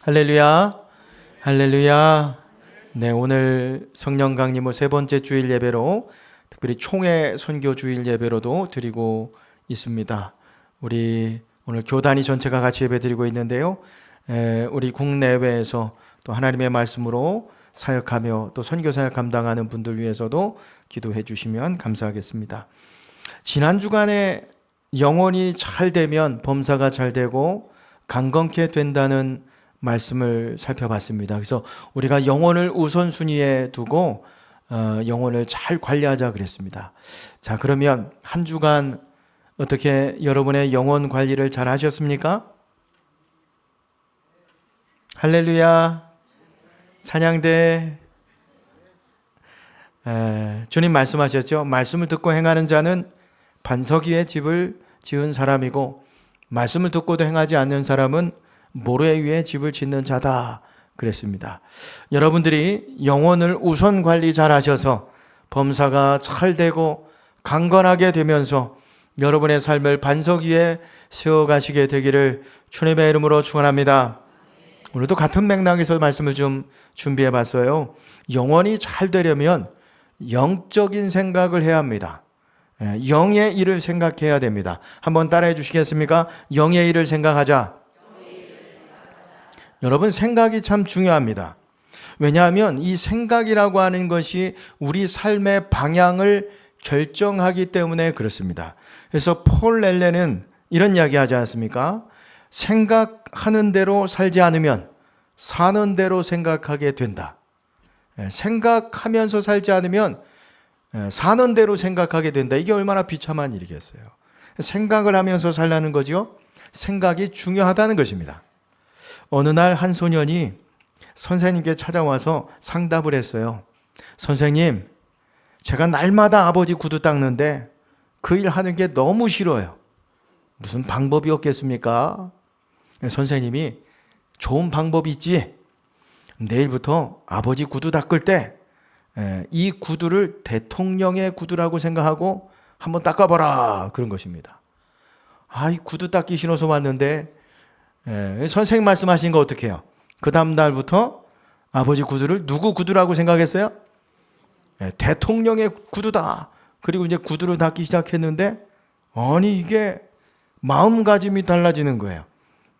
할렐루야, 할렐루야. 네, 오늘 성령 강림 후 세 번째 주일 예배로 특별히 총회 선교 주일 예배로도 드리고 있습니다. 우리 오늘 교단이 전체가 같이 예배 드리고 있는데요. 우리 국내외에서 또 하나님의 말씀으로 사역하며 또 선교 사역 감당하는 분들 위해서도 기도해 주시면 감사하겠습니다. 지난 주간에 영혼이 잘 되면 범사가 잘 되고 강건케 된다는 말씀을 살펴봤습니다. 그래서 우리가 영혼을 우선순위에 두고 영혼을 잘 관리하자 그랬습니다. 자, 그러면 한 주간 어떻게 여러분의 영혼 관리를 잘 하셨습니까? 할렐루야, 찬양대. 주님 말씀하셨죠. 말씀을 듣고 행하는 자는 반석 위에 집을 지은 사람이고 말씀을 듣고도 행하지 않는 사람은 모래 위에 집을 짓는 자다 그랬습니다. 여러분들이 영혼을 우선 관리 잘 하셔서 범사가 잘 되고 강건하게 되면서 여러분의 삶을 반석 위에 세워가시게 되기를 주님의 이름으로 축원합니다. 오늘도 같은 맥락에서 말씀을 좀 준비해 봤어요. 영혼이 잘 되려면 영적인 생각을 해야 합니다. 영의 일을 생각해야 됩니다. 한번 따라해 주시겠습니까? 영의 일을 생각하자. 여러분, 생각이 참 중요합니다. 왜냐하면 이 생각이라고 하는 것이 우리 삶의 방향을 결정하기 때문에 그렇습니다. 그래서 폴 렐레는 이런 이야기 하지 않습니까? 생각하는 대로 살지 않으면 사는 대로 생각하게 된다. 생각하면서 살지 않으면 사는 대로 생각하게 된다. 이게 얼마나 비참한 일이겠어요. 생각을 하면서 살라는 거죠. 생각이 중요하다는 것입니다. 어느 날 한 소년이 선생님께 찾아와서 상담을 했어요. 선생님, 제가 날마다 아버지 구두 닦는데 그 일 하는 게 너무 싫어요. 무슨 방법이 없겠습니까? 선생님이 좋은 방법이 있지. 내일부터 아버지 구두 닦을 때 이 구두를 대통령의 구두라고 생각하고 한번 닦아봐라. 그런 것입니다. 이 구두 닦기 싫어서 왔는데 선생님 말씀하신 거 어떻게 해요? 그 다음 날부터 아버지 구두를 누구 구두라고 생각했어요? 대통령의 구두다. 그리고 이제 구두를 닦기 시작했는데 아니 이게 마음가짐이 달라지는 거예요.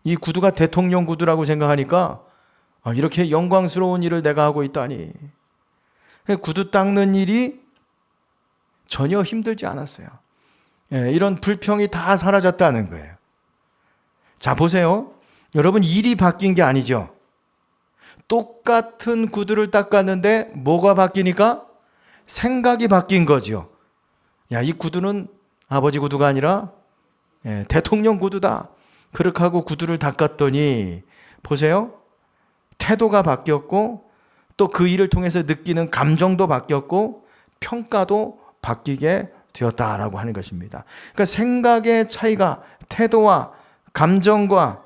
이 구두가 대통령 구두라고 생각하니까 이렇게 영광스러운 일을 내가 하고 있다니. 구두 닦는 일이 전혀 힘들지 않았어요. 이런 불평이 다 사라졌다는 거예요. 자, 보세요. 여러분, 일이 바뀐 게 아니죠. 똑같은 구두를 닦았는데 뭐가 바뀌니까? 생각이 바뀐 거죠. 야, 이 구두는 아버지 구두가 아니라 대통령 구두다. 그렇게 하고 구두를 닦았더니 보세요. 태도가 바뀌었고 또 그 일을 통해서 느끼는 감정도 바뀌었고 평가도 바뀌게 되었다라고 하는 것입니다. 그러니까 생각의 차이가 태도와 감정과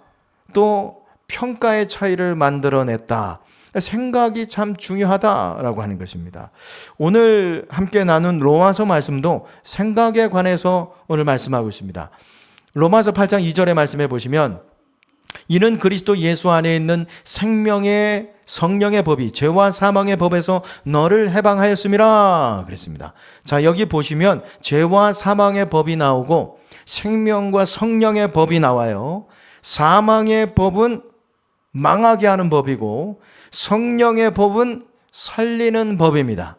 또 평가의 차이를 만들어냈다. 생각이 참 중요하다라고 하는 것입니다. 오늘 함께 나눈 로마서 말씀도 생각에 관해서 오늘 말씀하고 있습니다. 로마서 8장 2절의 말씀해 보시면 이는 그리스도 예수 안에 있는 생명의 성령의 법이 죄와 사망의 법에서 너를 해방하였음이라 그랬습니다. 자, 여기 보시면 죄와 사망의 법이 나오고 생명과 성령의 법이 나와요. 사망의 법은 망하게 하는 법이고 성령의 법은 살리는 법입니다.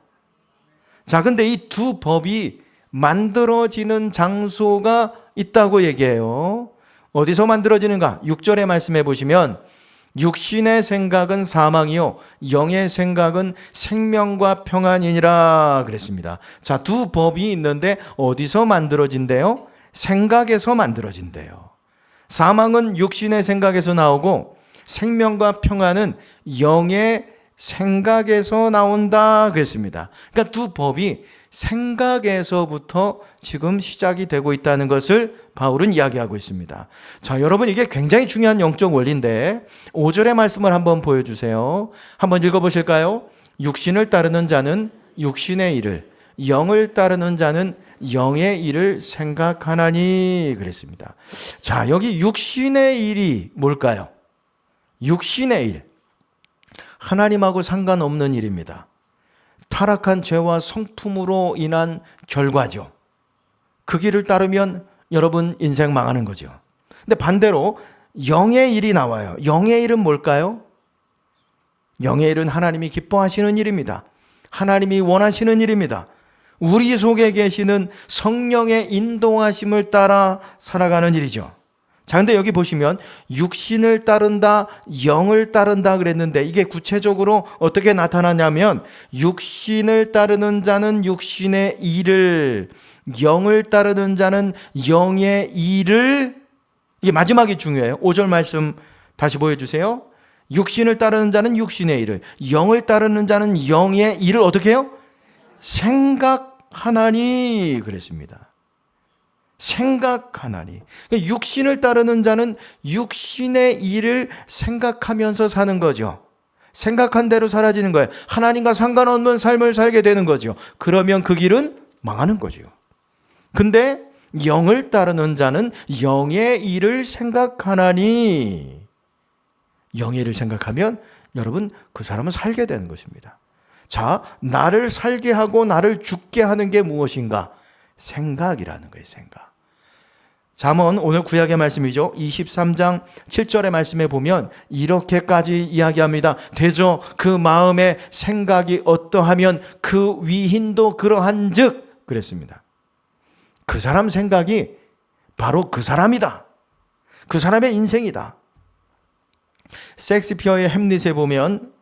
자, 근데 이 두 법이 만들어지는 장소가 있다고 얘기해요. 어디서 만들어지는가? 6절의 말씀해 보시면 육신의 생각은 사망이요 영의 생각은 생명과 평안이니라 그랬습니다. 자, 두 법이 있는데 어디서 만들어진대요? 생각에서 만들어진대요. 사망은 육신의 생각에서 나오고 생명과 평안은 영의 생각에서 나온다 그랬습니다. 그러니까 두 법이 생각에서부터 지금 시작이 되고 있다는 것을 바울은 이야기하고 있습니다. 자, 여러분, 이게 굉장히 중요한 영적 원리인데 5절의 말씀을 한번 보여주세요. 한번 읽어보실까요? 육신을 따르는 자는 육신의 일을, 영을 따르는 자는 영의 일을 생각하나니 그랬습니다. 자, 여기 육신의 일이 뭘까요? 육신의 일, 하나님하고 상관없는 일입니다. 타락한 죄와 성품으로 인한 결과죠. 그 길을 따르면 여러분 인생 망하는 거죠. 근데 반대로 영의 일이 나와요. 영의 일은 뭘까요? 영의 일은 하나님이 기뻐하시는 일입니다. 하나님이 원하시는 일입니다. 우리 속에 계시는 성령의 인도하심을 따라 살아가는 일이죠. 자, 근데 여기 보시면 육신을 따른다, 영을 따른다 그랬는데 이게 구체적으로 어떻게 나타나냐면 육신을 따르는 자는 육신의 일을, 영을 따르는 자는 영의 일을, 이게 마지막이 중요해요. 5절 말씀 다시 보여주세요. 육신을 따르는 자는 육신의 일을, 영을 따르는 자는 영의 일을 어떻게 해요? 생각하나니 그랬습니다. 생각하나니. 육신을 따르는 자는 육신의 일을 생각하면서 사는 거죠. 생각한 대로 사라지는 거예요. 하나님과 상관없는 삶을 살게 되는 거죠. 그러면 그 길은 망하는 거죠. 근데 영을 따르는 자는 영의 일을 생각하나니, 영의 일을 생각하면 여러분 그 사람은 살게 되는 것입니다. 자, 나를 살게 하고 나를 죽게 하는 게 무엇인가? 생각이라는 거예요. 생각. 잠언, 오늘 구약의 말씀이죠. 23장 7절의 말씀에 보면 이렇게까지 이야기합니다. 대저 그 마음의 생각이 어떠하면 그 위인도 그러한 즉 그랬습니다. 그 사람 생각이 바로 그 사람이다. 그 사람의 인생이다. 셰익스피어의 햄릿에 보면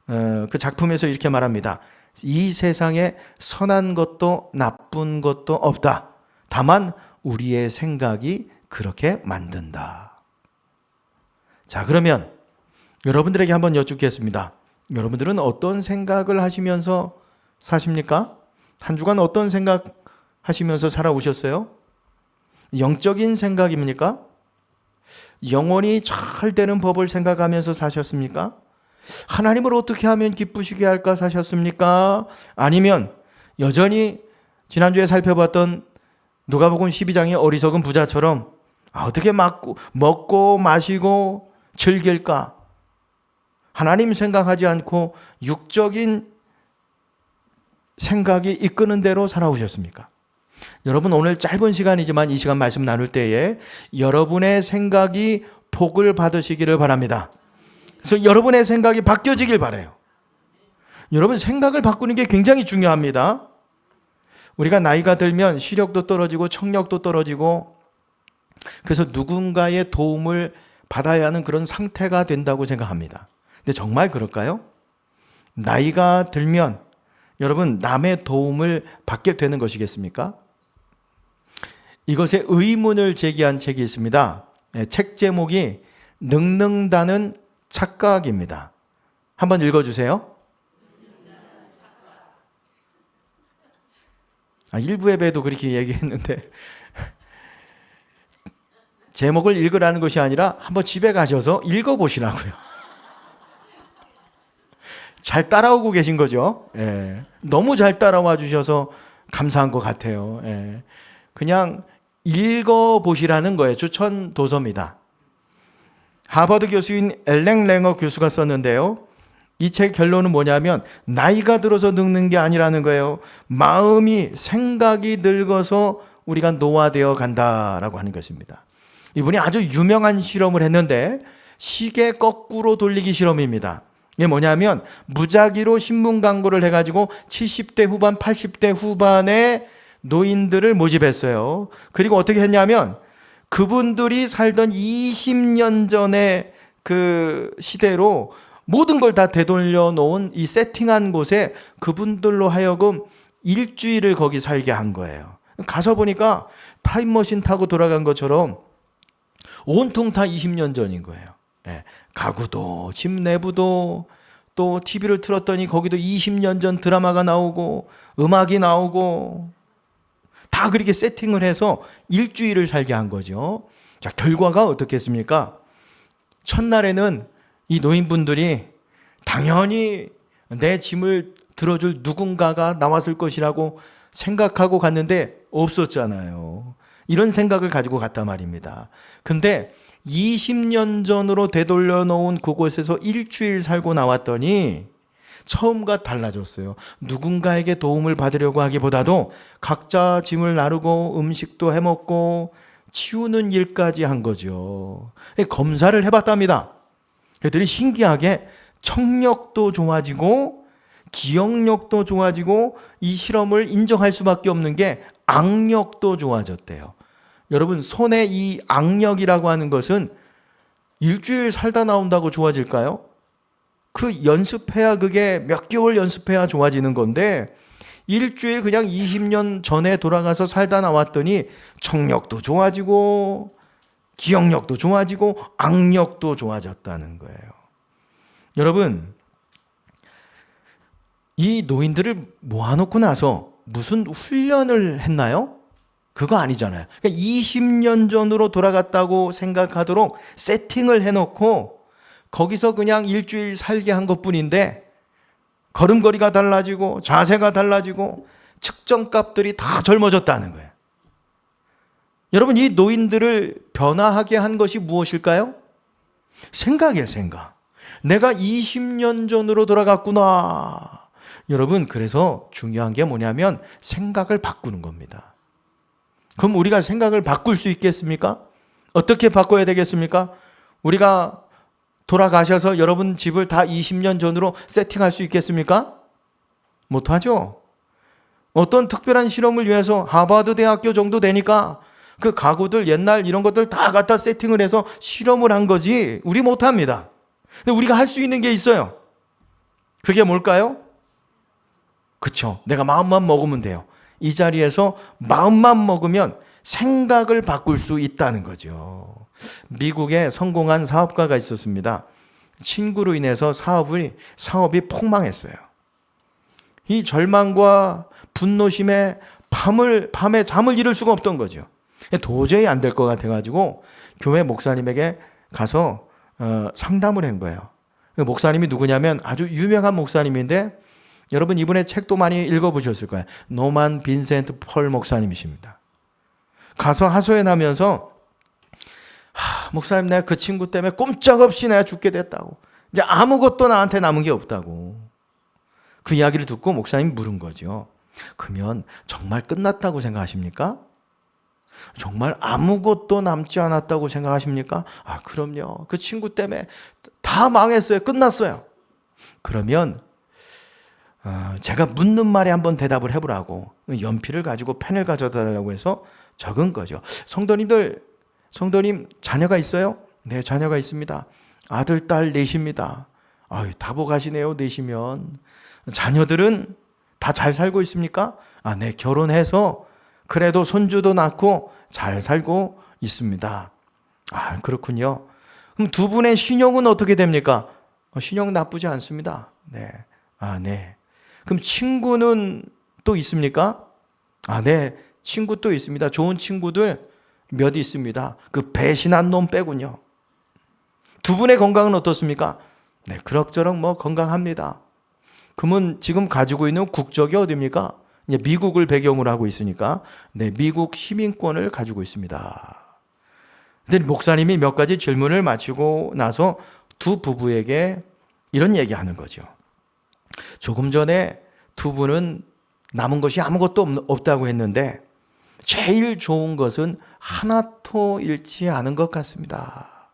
그 작품에서 이렇게 말합니다. 이 세상에 선한 것도 나쁜 것도 없다. 다만 우리의 생각이 그렇게 만든다. 자, 그러면 여러분들에게 한번 여쭙겠습니다. 여러분들은 어떤 생각을 하시면서 사십니까? 한 주간 어떤 생각 하시면서 살아오셨어요? 영적인 생각입니까? 영원히 잘 되는 법을 생각하면서 사셨습니까? 하나님을 어떻게 하면 기쁘시게 할까 사셨습니까? 아니면 여전히 지난주에 살펴봤던 누가복음 12장의 어리석은 부자처럼 어떻게 먹고 마시고 즐길까? 하나님 생각하지 않고 육적인 생각이 이끄는 대로 살아오셨습니까? 여러분, 오늘 짧은 시간이지만 이 시간 말씀 나눌 때에 여러분의 생각이 복을 받으시기를 바랍니다. 그래서 여러분의 생각이 바뀌어지길 바라요. 여러분, 생각을 바꾸는 게 굉장히 중요합니다. 우리가 나이가 들면 시력도 떨어지고 청력도 떨어지고 그래서 누군가의 도움을 받아야 하는 그런 상태가 된다고 생각합니다. 근데 정말 그럴까요? 나이가 들면 여러분 남의 도움을 받게 되는 것이겠습니까? 이것에 의문을 제기한 책이 있습니다. 책 제목이 늙는다는 착각입니다. 한번 읽어주세요. 일부 예배도 그렇게 얘기했는데 제목을 읽으라는 것이 아니라 한번 집에 가셔서 읽어보시라고요. 잘 따라오고 계신 거죠. 예. 너무 잘 따라와 주셔서 감사한 것 같아요. 예. 그냥 읽어보시라는 거예요. 추천 도서입니다. 하버드 교수인 엘랭 랭어 교수가 썼는데요. 이 책 결론은 뭐냐면 나이가 들어서 늙는 게 아니라는 거예요. 마음이, 생각이 늙어서 우리가 노화되어 간다라고 하는 것입니다. 이분이 아주 유명한 실험을 했는데 시계 거꾸로 돌리기 실험입니다. 이게 뭐냐면 무작위로 신문 광고를 해가지고 70대 후반, 80대 후반의 노인들을 모집했어요. 그리고 어떻게 했냐면 그분들이 살던 20년 전의 그 시대로 모든 걸 다 되돌려 놓은 이 세팅한 곳에 그분들로 하여금 일주일을 거기 살게 한 거예요. 가서 보니까 타임머신 타고 돌아간 것처럼 온통 다 20년 전인 거예요. 네. 가구도 집 내부도 또 TV를 틀었더니 거기도 20년 전 드라마가 나오고 음악이 나오고 다 그렇게 세팅을 해서 일주일을 살게 한 거죠. 자, 결과가 어떻겠습니까? 첫날에는 이 노인분들이 당연히 내 짐을 들어줄 누군가가 나왔을 것이라고 생각하고 갔는데 없었잖아요. 이런 생각을 가지고 갔단 말입니다. 근데 20년 전으로 되돌려 놓은 그곳에서 일주일 살고 나왔더니 처음과 달라졌어요. 누군가에게 도움을 받으려고 하기보다도 각자 짐을 나르고 음식도 해먹고 치우는 일까지 한 거죠. 검사를 해봤답니다. 그랬더니 신기하게 청력도 좋아지고 기억력도 좋아지고 이 실험을 인정할 수밖에 없는 게 악력도 좋아졌대요. 여러분, 손에 이 악력이라고 하는 것은 일주일 살다 나온다고 좋아질까요? 그 연습해야, 그게 몇 개월 연습해야 좋아지는 건데 일주일 그냥 20년 전에 돌아가서 살다 나왔더니 청력도 좋아지고 기억력도 좋아지고 악력도 좋아졌다는 거예요. 여러분, 이 노인들을 모아놓고 나서 무슨 훈련을 했나요? 그거 아니잖아요. 그러니까 20년 전으로 돌아갔다고 생각하도록 세팅을 해놓고 거기서 그냥 일주일 살게 한 것뿐인데 걸음걸이가 달라지고 자세가 달라지고 측정값들이 다 젊어졌다는 거예요. 여러분, 이 노인들을 변화하게 한 것이 무엇일까요? 생각이에요, 생각. 내가 20년 전으로 돌아갔구나. 여러분, 그래서 중요한 게 뭐냐면 생각을 바꾸는 겁니다. 그럼 우리가 생각을 바꿀 수 있겠습니까? 어떻게 바꿔야 되겠습니까? 우리가 돌아가셔서 여러분 집을 다 20년 전으로 세팅할 수 있겠습니까? 못하죠. 어떤 특별한 실험을 위해서 하버드 대학교 정도 되니까 그 가구들 옛날 이런 것들 다 갖다 세팅을 해서 실험을 한 거지 우리 못합니다. 근데 우리가 할 수 있는 게 있어요. 그게 뭘까요? 그쵸. 내가 마음만 먹으면 돼요. 이 자리에서 마음만 먹으면 생각을 바꿀 수 있다는 거죠. 미국에 성공한 사업가가 있었습니다. 친구로 인해서 사업이 폭망했어요. 이 절망과 분노심에 밤에 잠을 이룰 수가 없던 거죠. 도저히 안 될 것 같아가지고 교회 목사님에게 가서 상담을 한 거예요. 목사님이 누구냐면 아주 유명한 목사님인데 여러분 이분의 책도 많이 읽어보셨을 거예요. 노만 빈센트 펄 목사님이십니다. 가서 하소연하면서 목사님, 내가 그 친구 때문에 꼼짝없이 내가 죽게 됐다고. 이제 아무것도 나한테 남은 게 없다고. 그 이야기를 듣고 목사님이 물은 거죠. 그러면 정말 끝났다고 생각하십니까? 정말 아무것도 남지 않았다고 생각하십니까? 그럼요. 그 친구 때문에 다 망했어요. 끝났어요. 그러면 제가 묻는 말에 한번 대답을 해보라고 연필을 가지고 펜을 가져다 달라고 해서 적은 거죠. 성도님 자녀가 있어요? 네, 자녀가 있습니다. 아들, 딸 넷입니다. 다복하시네요, 넷이면. 자녀들은 다 잘 살고 있습니까? 네, 결혼해서 그래도 손주도 낳고 잘 살고 있습니다. 그렇군요. 그럼 두 분의 신용은 어떻게 됩니까? 신용 나쁘지 않습니다. 네. 네. 그럼 친구는 또 있습니까? 네. 친구 또 있습니다. 좋은 친구들 몇 있습니다. 그 배신한 놈 빼군요. 두 분의 건강은 어떻습니까? 네, 그럭저럭 건강합니다. 그러면 지금 가지고 있는 국적이 어디입니까? 미국을 배경으로 하고 있으니까 네, 미국 시민권을 가지고 있습니다. 근데 목사님이 몇 가지 질문을 마치고 나서 두 부부에게 이런 얘기하는 거죠. 조금 전에 두 분은 남은 것이 아무것도 없다고 했는데 제일 좋은 것은 하나도 잃지 않은 것 같습니다.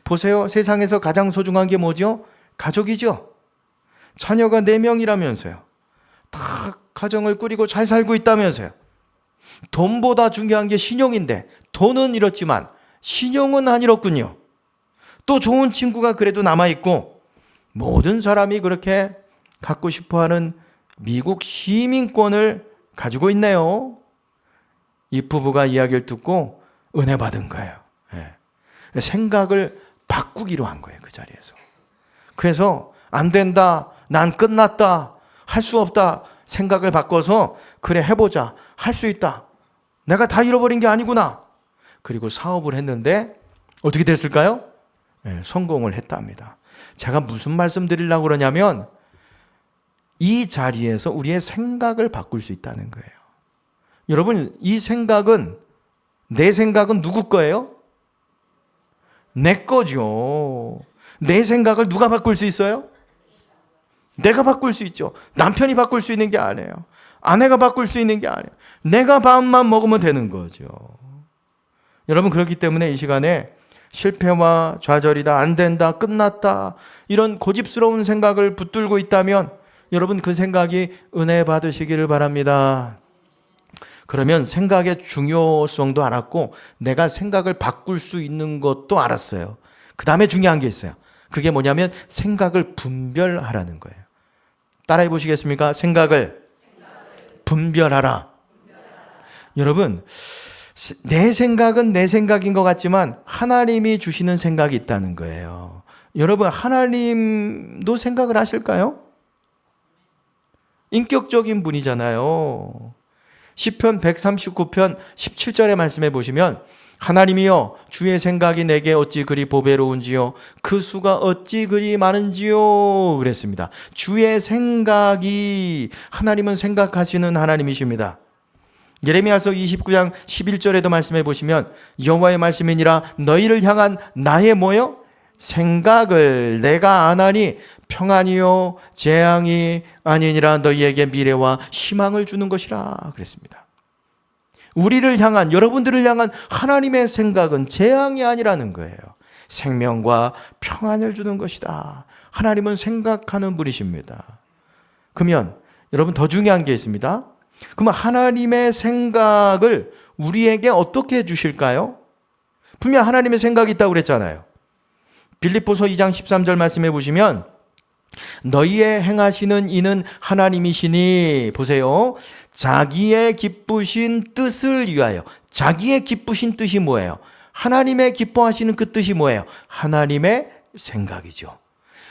보세요. 세상에서 가장 소중한 게 뭐죠? 가족이죠. 자녀가 4명이라면서요. 다 가정을 꾸리고 잘 살고 있다면서요. 돈보다 중요한 게 신용인데 돈은 잃었지만 신용은 안 잃었군요. 또 좋은 친구가 그래도 남아있고 모든 사람이 그렇게 갖고 싶어하는 미국 시민권을 가지고 있네요. 이 부부가 이야기를 듣고 은혜 받은 거예요. 생각을 바꾸기로 한 거예요, 그 자리에서. 그래서 안 된다, 난 끝났다, 할 수 없다 생각을 바꿔서 그래 해보자, 할 수 있다, 내가 다 잃어버린 게 아니구나. 그리고 사업을 했는데 어떻게 됐을까요? 성공을 했답니다. 제가 무슨 말씀 드리려고 그러냐면 이 자리에서 우리의 생각을 바꿀 수 있다는 거예요. 여러분, 이 생각은 내 생각은 누구 거예요? 내 거죠. 내 생각을 누가 바꿀 수 있어요? 내가 바꿀 수 있죠. 남편이 바꿀 수 있는 게 아니에요. 아내가 바꿀 수 있는 게 아니에요. 내가 마음만 먹으면 되는 거죠. 여러분, 그렇기 때문에 이 시간에 실패와 좌절이다, 안 된다, 끝났다, 이런 고집스러운 생각을 붙들고 있다면 여러분, 그 생각이 은혜 받으시기를 바랍니다. 그러면 생각의 중요성도 알았고 내가 생각을 바꿀 수 있는 것도 알았어요. 그 다음에 중요한 게 있어요. 그게 뭐냐면 생각을 분별하라는 거예요. 따라해 보시겠습니까? 생각을 분별하라. 여러분, 내 생각은 내 생각인 것 같지만 하나님이 주시는 생각이 있다는 거예요. 여러분, 하나님도 생각을 하실까요? 인격적인 분이잖아요. 시편 139편 17절의 말씀해 보시면 하나님이여 주의 생각이 내게 어찌 그리 보배로운지요 그 수가 어찌 그리 많은지요 그랬습니다. 주의 생각이, 하나님은 생각하시는 하나님이십니다. 예레미야서 29장 11절에도 말씀해 보시면 여호와의 말씀이니라 너희를 향한 나의 뭐요? 생각을 내가 아나니 평안이요 재앙이 아니니라 너희에게 미래와 희망을 주는 것이라 그랬습니다. 우리를 향한, 여러분들을 향한 하나님의 생각은 재앙이 아니라는 거예요. 생명과 평안을 주는 것이다. 하나님은 생각하는 분이십니다. 그러면 여러분, 더 중요한 게 있습니다. 그러면 하나님의 생각을 우리에게 어떻게 해주실까요? 분명 하나님의 생각이 있다고 그랬잖아요. 빌립보서 2장 13절 말씀해 보시면 너희의 행하시는 이는 하나님이시니, 보세요, 자기의 기쁘신 뜻을 위하여. 자기의 기쁘신 뜻이 뭐예요? 하나님의 기뻐하시는 그 뜻이 뭐예요? 하나님의 생각이죠.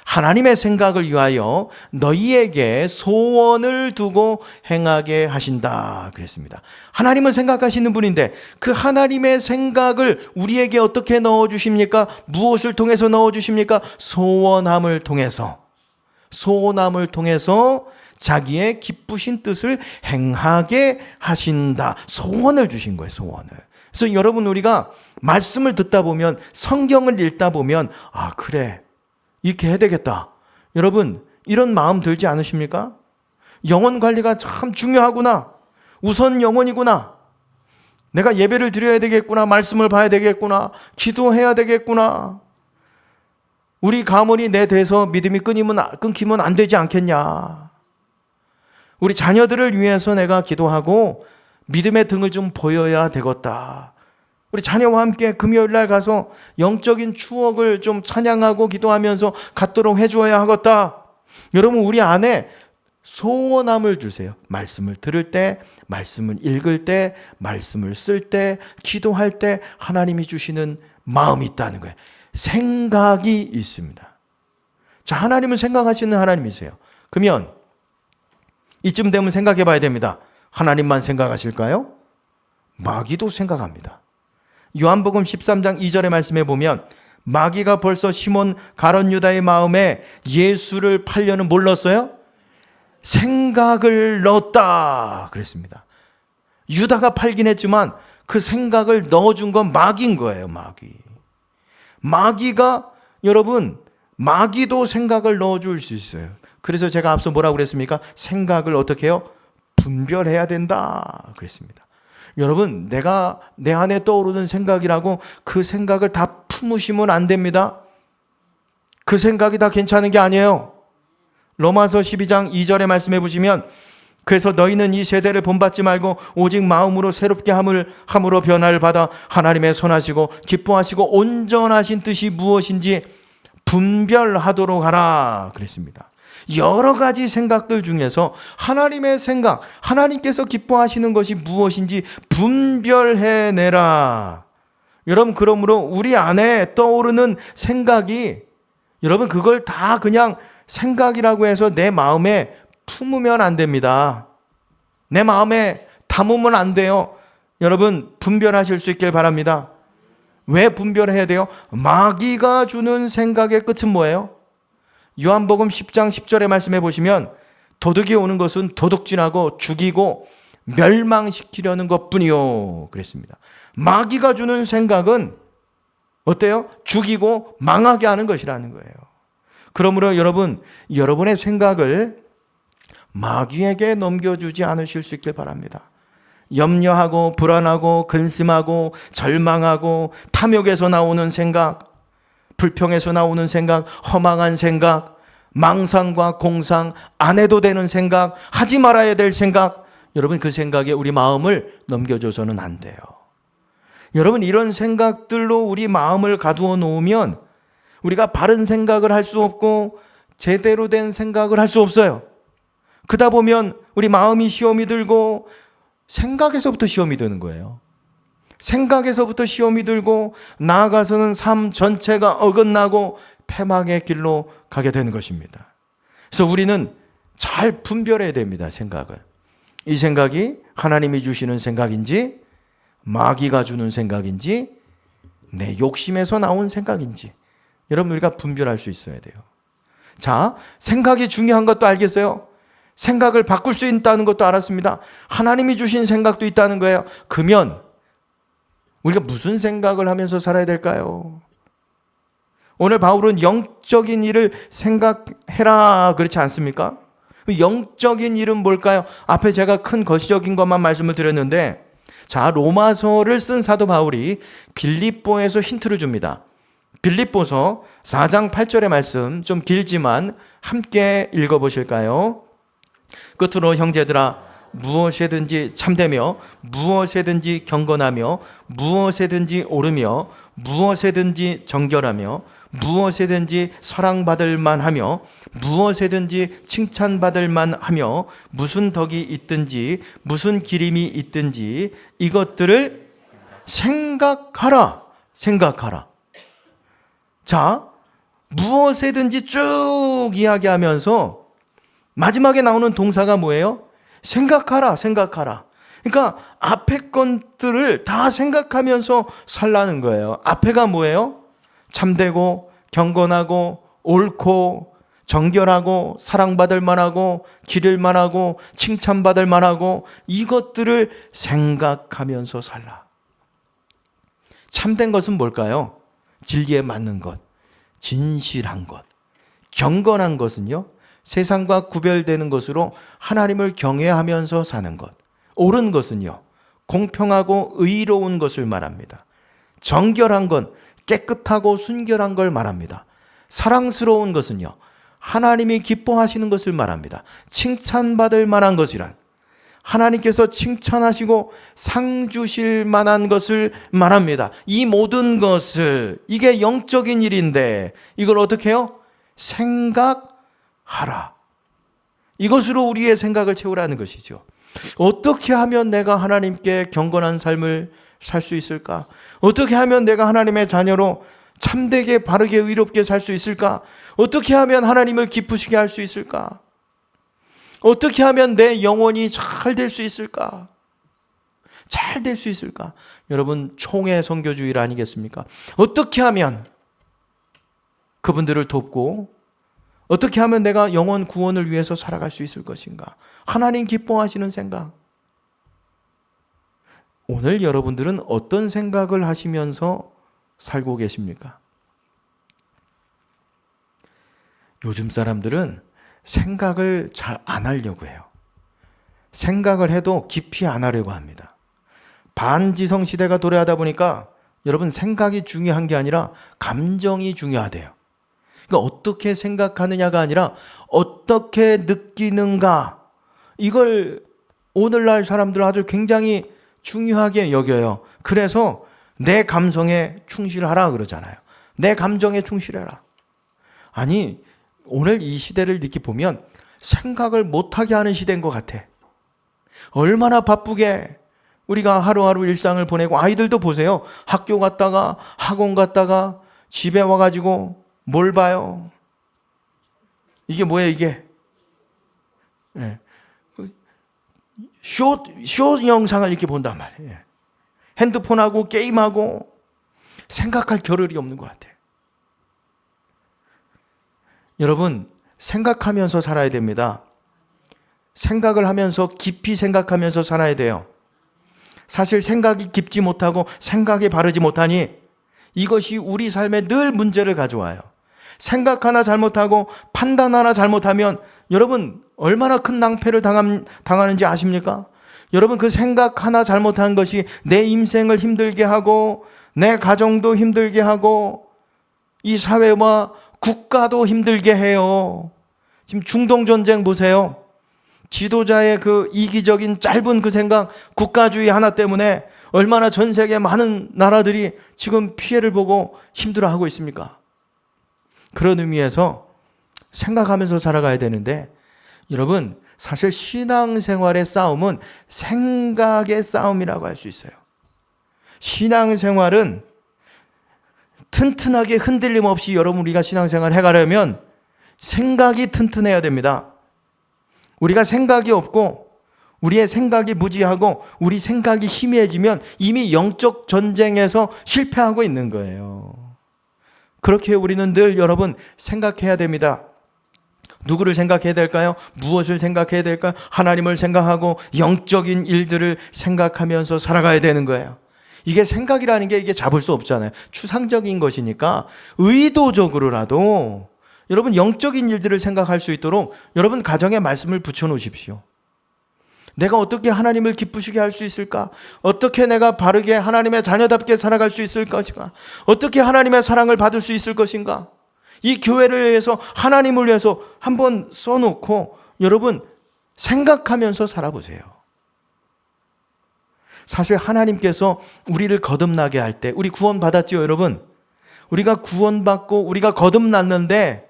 하나님의 생각을 위하여 너희에게 소원을 두고 행하게 하신다 그랬습니다. 하나님은 생각하시는 분인데 그 하나님의 생각을 우리에게 어떻게 넣어주십니까? 무엇을 통해서 넣어주십니까? 소원함을 통해서. 소원함을 통해서 자기의 기쁘신 뜻을 행하게 하신다. 소원을 주신 거예요, 소원을. 그래서 여러분, 우리가 말씀을 듣다 보면, 성경을 읽다 보면, 아, 그래, 이렇게 해야 되겠다. 여러분, 이런 마음 들지 않으십니까? 영혼 관리가 참 중요하구나. 우선 영혼이구나. 내가 예배를 드려야 되겠구나. 말씀을 봐야 되겠구나. 기도해야 되겠구나. 우리 가문이 내 대해서 믿음이 끊기면 안 되지 않겠냐. 우리 자녀들을 위해서 내가 기도하고 믿음의 등을 좀 보여야 되겠다. 우리 자녀와 함께 금요일 날 가서 영적인 추억을 좀 찬양하고 기도하면서 갖도록 해주어야 하겠다. 여러분, 우리 안에 소원함을 주세요. 말씀을 들을 때, 말씀을 읽을 때, 말씀을 쓸 때, 기도할 때 하나님이 주시는 마음이 있다는 거예요. 생각이 있습니다. 자, 하나님은 생각하시는 하나님이세요. 그러면 이쯤 되면 생각해 봐야 됩니다. 하나님만 생각하실까요? 마귀도 생각합니다. 요한복음 13장 2절의 말씀에 보면 마귀가 벌써 시몬 가룟 유다의 마음에 예수를 팔려는 뭘 넣었어요? 생각을 넣었다 그랬습니다. 유다가 팔긴 했지만 그 생각을 넣어준 건 마귀인 거예요. 마귀가, 여러분, 마귀도 생각을 넣어줄 수 있어요. 그래서 제가 앞서 뭐라고 그랬습니까? 생각을 어떻게 해요? 분별해야 된다 그랬습니다. 여러분, 내가 내 안에 떠오르는 생각이라고 그 생각을 다 품으시면 안 됩니다. 그 생각이 다 괜찮은 게 아니에요. 로마서 12장 2절에 말씀해 보시면 그래서 너희는 이 세대를 본받지 말고 오직 마음으로 새롭게 함으로 변화를 받아 하나님의 선하시고 기뻐하시고 온전하신 뜻이 무엇인지 분별하도록 하라 그랬습니다. 여러 가지 생각들 중에서 하나님의 생각, 하나님께서 기뻐하시는 것이 무엇인지 분별해내라. 여러분, 그러므로 우리 안에 떠오르는 생각이, 여러분, 그걸 다 그냥 생각이라고 해서 내 마음에 품으면 안 됩니다. 내 마음에 담으면 안 돼요. 여러분, 분별하실 수 있길 바랍니다. 왜 분별해야 돼요? 마귀가 주는 생각의 끝은 뭐예요? 요한복음 10장 10절에 말씀해 보시면 도둑이 오는 것은 도둑질하고 죽이고 멸망시키려는 것뿐이요 그랬습니다. 마귀가 주는 생각은 어때요? 죽이고 망하게 하는 것이라는 거예요. 그러므로 여러분, 여러분의 생각을 마귀에게 넘겨주지 않으실 수 있길 바랍니다. 염려하고 불안하고 근심하고 절망하고 탐욕에서 나오는 생각, 불평에서 나오는 생각, 허망한 생각, 망상과 공상, 안 해도 되는 생각, 하지 말아야 될 생각, 여러분 그 생각에 우리 마음을 넘겨줘서는 안 돼요. 여러분 이런 생각들로 우리 마음을 가두어 놓으면 우리가 바른 생각을 할 수 없고 제대로 된 생각을 할 수 없어요. 그러다 보면 우리 마음이 시험이 들고 생각에서부터 시험이 드는 거예요. 생각에서부터 시험이 들고 나아가서는 삶 전체가 어긋나고 패망의 길로 가게 되는 것입니다. 그래서 우리는 잘 분별해야 됩니다. 생각을. 이 생각이 하나님이 주시는 생각인지 마귀가 주는 생각인지 내 욕심에서 나온 생각인지 여러분 우리가 분별할 수 있어야 돼요. 자, 생각이 중요한 것도 알겠어요. 생각을 바꿀 수 있다는 것도 알았습니다. 하나님이 주신 생각도 있다는 거예요. 그러면 우리가 무슨 생각을 하면서 살아야 될까요? 오늘 바울은 영적인 일을 생각해라 그렇지 않습니까? 영적인 일은 뭘까요? 앞에 제가 큰 거시적인 것만 말씀을 드렸는데 자, 로마서를 쓴 사도 바울이 빌립보에서 힌트를 줍니다. 빌립보서 4장 8절의 말씀 좀 길지만 함께 읽어보실까요? 끝으로 형제들아 무엇이든지 참되며 무엇이든지 경건하며 무엇이든지 옳으며 무엇이든지 정결하며 무엇이든지 사랑받을 만하며 무엇이든지 칭찬받을 만하며 무슨 덕이 있든지 무슨 기림이 있든지 이것들을 생각하라. 자, 무엇이든지 쭉 이야기하면서 마지막에 나오는 동사가 뭐예요? 생각하라. 그러니까 앞에 것들을 다 생각하면서 살라는 거예요. 앞에가 뭐예요? 참되고 경건하고 옳고 정결하고 사랑받을 만하고 기를 만하고 칭찬받을 만하고 이것들을 생각하면서 살라. 참된 것은 뭘까요? 진리에 맞는 것, 진실한 것. 경건한 것은요, 세상과 구별되는 것으로 하나님을 경외하면서 사는 것. 옳은 것은요, 공평하고 의로운 것을 말합니다. 정결한 건 깨끗하고 순결한 걸 말합니다. 사랑스러운 것은요, 하나님이 기뻐하시는 것을 말합니다. 칭찬받을 만한 것이란 하나님께서 칭찬하시고 상 주실 만한 것을 말합니다. 이 모든 것을, 이게 영적인 일인데 이걸 어떻게 해요? 생각하라. 이것으로 우리의 생각을 채우라는 것이죠. 어떻게 하면 내가 하나님께 경건한 삶을 살 수 있을까? 어떻게 하면 내가 하나님의 자녀로 참되게 바르게 의롭게 살 수 있을까? 어떻게 하면 하나님을 기쁘시게 할 수 있을까? 어떻게 하면 내 영혼이 잘 될 수 있을까? 잘 될 수 있을까? 여러분, 총회 선교주일 아니겠습니까? 어떻게 하면 그분들을 돕고 어떻게 하면 내가 영혼 구원을 위해서 살아갈 수 있을 것인가? 하나님 기뻐하시는 생각. 오늘 여러분들은 어떤 생각을 하시면서 살고 계십니까? 요즘 사람들은 생각을 잘 안 하려고 해요. 생각을 해도 깊이 안 하려고 합니다. 반지성 시대가 도래하다 보니까 여러분 생각이 중요한 게 아니라 감정이 중요하대요. 그러니까 어떻게 생각하느냐가 아니라 어떻게 느끼는가, 이걸 오늘날 사람들은 아주 굉장히 중요하게 여겨요. 그래서 내 감성에 충실하라 그러잖아요. 내 감정에 충실해라. 아니, 오늘 이 시대를 이렇게 보면 생각을 못하게 하는 시대인 것 같아. 얼마나 바쁘게 우리가 하루하루 일상을 보내고, 아이들도 보세요. 학교 갔다가 학원 갔다가 집에 와가지고 뭘 봐요? 이게 뭐예요, 이게? 네. 쇼 영상을 이렇게 본단 말이에요. 핸드폰하고 게임하고 생각할 겨를이 없는 것 같아요. 여러분, 생각하면서 살아야 됩니다. 생각을 하면서 깊이 생각하면서 살아야 돼요. 사실 생각이 깊지 못하고 생각이 바르지 못하니 이것이 우리 삶에 늘 문제를 가져와요. 생각 하나 잘못하고 판단 하나 잘못하면 여러분 얼마나 큰 낭패를 당하는지 아십니까? 여러분 그 생각 하나 잘못한 것이 내 인생을 힘들게 하고 내 가정도 힘들게 하고 이 사회와 국가도 힘들게 해요. 지금 중동전쟁 보세요. 지도자의 그 이기적인 짧은 그 생각, 국가주의 하나 때문에 얼마나 전 세계 많은 나라들이 지금 피해를 보고 힘들어하고 있습니까? 그런 의미에서 생각하면서 살아가야 되는데 여러분 사실 신앙생활의 싸움은 생각의 싸움이라고 할 수 있어요. 신앙생활은 튼튼하게 흔들림 없이 여러분 우리가 신앙생활을 해가려면 생각이 튼튼해야 됩니다. 우리가 생각이 없고 우리의 생각이 무지하고 우리 생각이 희미해지면 이미 영적 전쟁에서 실패하고 있는 거예요. 그렇게 우리는 늘 여러분 생각해야 됩니다. 누구를 생각해야 될까요? 무엇을 생각해야 될까요? 하나님을 생각하고 영적인 일들을 생각하면서 살아가야 되는 거예요. 이게 생각이라는 게 이게 잡을 수 없잖아요. 추상적인 것이니까 의도적으로라도 여러분 영적인 일들을 생각할 수 있도록 여러분 가정에 말씀을 붙여놓으십시오. 내가 어떻게 하나님을 기쁘시게 할 수 있을까? 어떻게 내가 바르게 하나님의 자녀답게 살아갈 수 있을 것인가? 어떻게 하나님의 사랑을 받을 수 있을 것인가? 이 교회를 위해서 하나님을 위해서 한번 써놓고 여러분 생각하면서 살아보세요. 사실 하나님께서 우리를 거듭나게 할 때 우리 구원받았지요 여러분? 우리가 구원받고 우리가 거듭났는데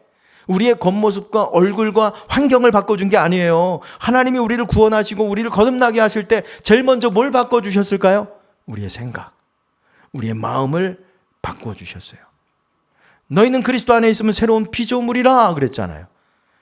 우리의 겉모습과 얼굴과 환경을 바꿔준 게 아니에요. 하나님이 우리를 구원하시고 우리를 거듭나게 하실 때 제일 먼저 뭘 바꿔주셨을까요? 우리의 생각, 우리의 마음을 바꿔주셨어요. 너희는 그리스도 안에 있으면 새로운 피조물이라 그랬잖아요.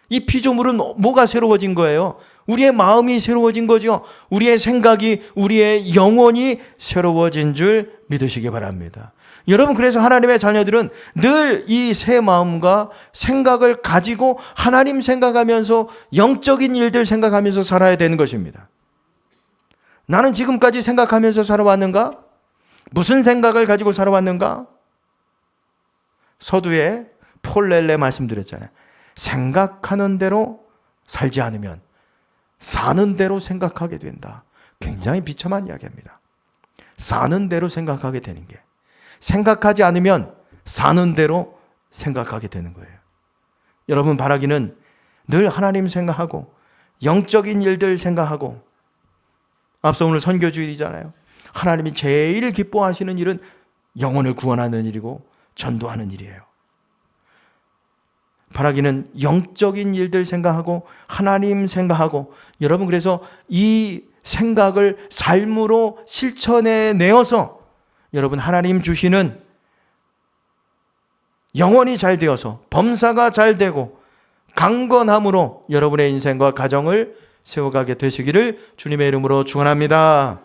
이 피조물은 뭐가 새로워진 거예요? 우리의 마음이 새로워진 거죠. 우리의 생각이, 우리의 영혼이 새로워진 줄 믿으시기 바랍니다. 여러분 그래서 하나님의 자녀들은 늘 이 새 마음과 생각을 가지고 하나님 생각하면서 영적인 일들 생각하면서 살아야 되는 것입니다. 나는 지금까지 생각하면서 살아왔는가? 무슨 생각을 가지고 살아왔는가? 서두에 폴 렐레 말씀드렸잖아요. 생각하는 대로 살지 않으면 사는 대로 생각하게 된다. 굉장히 비참한 이야기입니다. 사는 대로 생각하게 되는 게 생각하지 않으면 사는 대로 생각하게 되는 거예요. 여러분 바라기는 늘 하나님 생각하고 영적인 일들 생각하고 앞서 오늘 선교주일이잖아요. 하나님이 제일 기뻐하시는 일은 영혼을 구원하는 일이고 전도하는 일이에요. 바라기는 영적인 일들 생각하고 하나님 생각하고 여러분 그래서 이 생각을 삶으로 실천해 내어서 여러분 하나님 주시는 영혼이 잘 되어서 범사가 잘 되고 강건함으로 여러분의 인생과 가정을 세워가게 되시기를 주님의 이름으로 축원합니다.